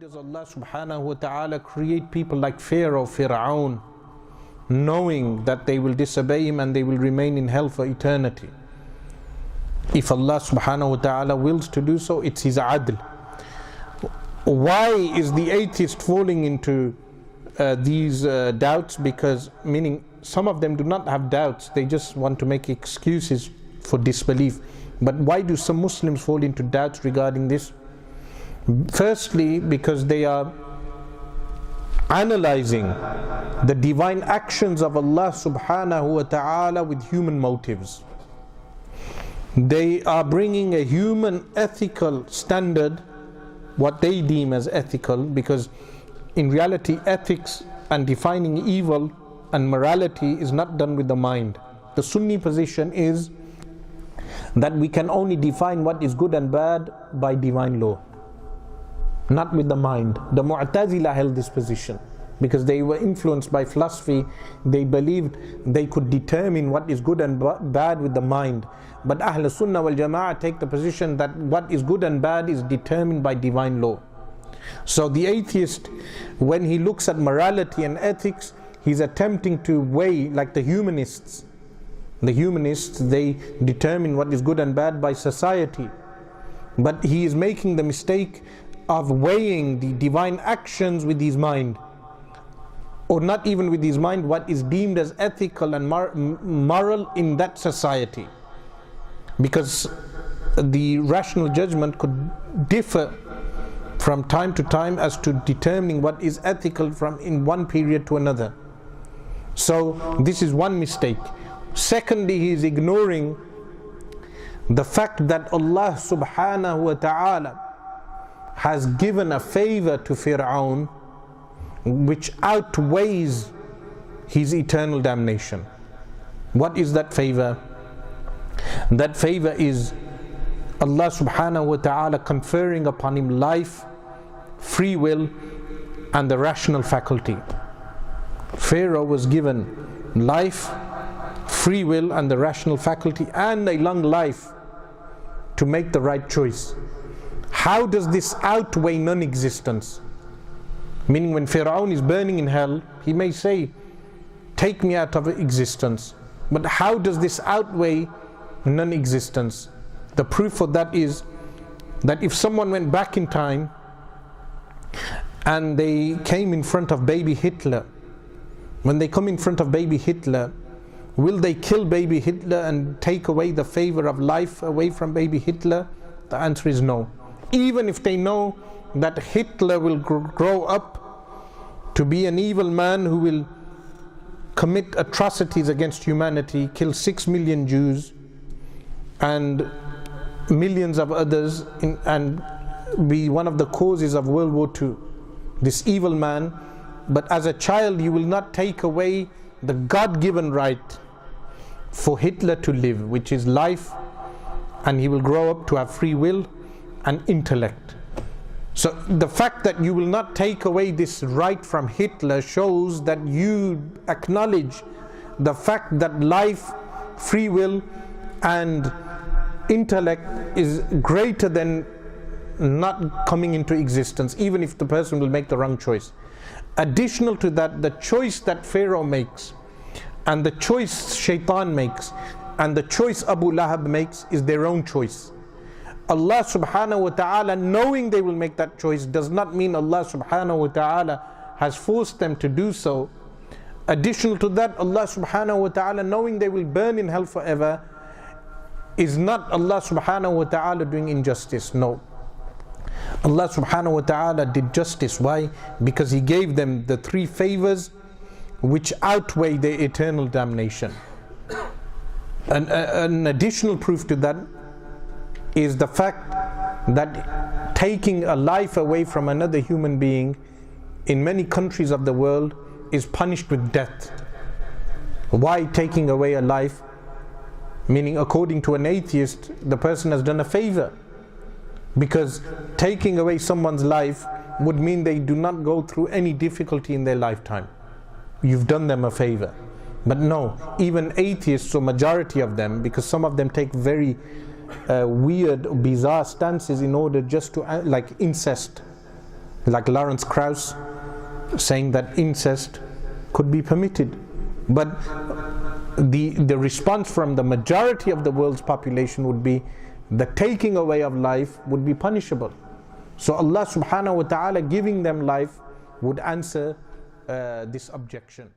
does Allah subhanahu wa ta'ala create people like Pharaoh, Fir'aun, knowing that they will disobey him and they will remain in hell for eternity? If Allah subhanahu wa ta'ala wills to do so, it's His adl. Why is the atheist falling into these doubts? Because, meaning, some of them do not have doubts, they just want to make excuses for disbelief. But why do some Muslims fall into doubts regarding this? Firstly, because they are analyzing the divine actions of Allah subhanahu wa ta'ala with human motives. They are bringing a human ethical standard, what they deem as ethical, because in reality ethics and defining evil and morality is not done with the mind. The Sunni position is that we can only define what is good and bad by divine law, not with the mind. The Mu'tazila held this position because they were influenced by philosophy. They believed they could determine what is good and bad with the mind. But Ahl Sunnah wal Jama'ah take the position that what is good and bad is determined by divine law. So the atheist, when he looks at morality and ethics, he's attempting to weigh, like the humanists. The humanists, they determine what is good and bad by society. But he is making the mistake of weighing the divine actions with his mind, or not even with his mind, what is deemed as ethical and moral in that society. Because the rational judgment could differ from time to time as to determining what is ethical from in one period to another. So this is one mistake. Secondly, he is ignoring the fact that Allah subhanahu wa ta'ala has given a favor to Fir'aun which outweighs his eternal damnation. What is that favor? That favor is Allah subhanahu wa ta'ala conferring upon him life, free will, and the rational faculty. Pharaoh was given life, free will, and the rational faculty, and a long life to make the right choice. How does this outweigh non-existence? Meaning, when Fir'aun is burning in hell, he may say, take me out of existence. But how does this outweigh non-existence? The proof for that is that if someone went back in time and they came in front of baby Hitler, when they come in front of baby Hitler, will they kill baby Hitler and take away the favor of life away from baby Hitler? The answer is no. Even if they know that Hitler will grow up to be an evil man who will commit atrocities against humanity, kill 6 million Jews and millions of others, and be one of the causes of World War II, this evil man. But as a child, you will not take away the God-given right for Hitler to live, which is life, and he will grow up to have free will and intellect. So the fact that you will not take away this right from Hitler shows that you acknowledge the fact that life, free will, and intellect is greater than not coming into existence, even if the person will make the wrong choice. Additional to that, the choice that Pharaoh makes, and the choice Shaitan makes, and the choice Abu Lahab makes is their own choice. Allah subhanahu wa ta'ala, knowing they will make that choice, does not mean Allah subhanahu wa ta'ala has forced them to do so. Additional to that, Allah subhanahu wa ta'ala, knowing they will burn in hell forever, is not Allah subhanahu wa ta'ala doing injustice. No. Allah subhanahu wa ta'ala did justice. Why? Because He gave them the 3 favors which outweigh their eternal damnation. An additional proof to that is the fact that taking a life away from another human being in many countries of the world is punished with death. Why taking away a life? Meaning, according to an atheist, the person has done a favor, because taking away someone's life would mean they do not go through any difficulty in their lifetime. You've done them a favor. But no, even atheists, or majority of them, because some of them take very weird, bizarre stances in order just to, like incest. like Lawrence Krauss saying that incest could be permitted. But the response from the majority of the world's population would be the taking away of life would be punishable. So Allah subhanahu wa ta'ala giving them life would answer this objection.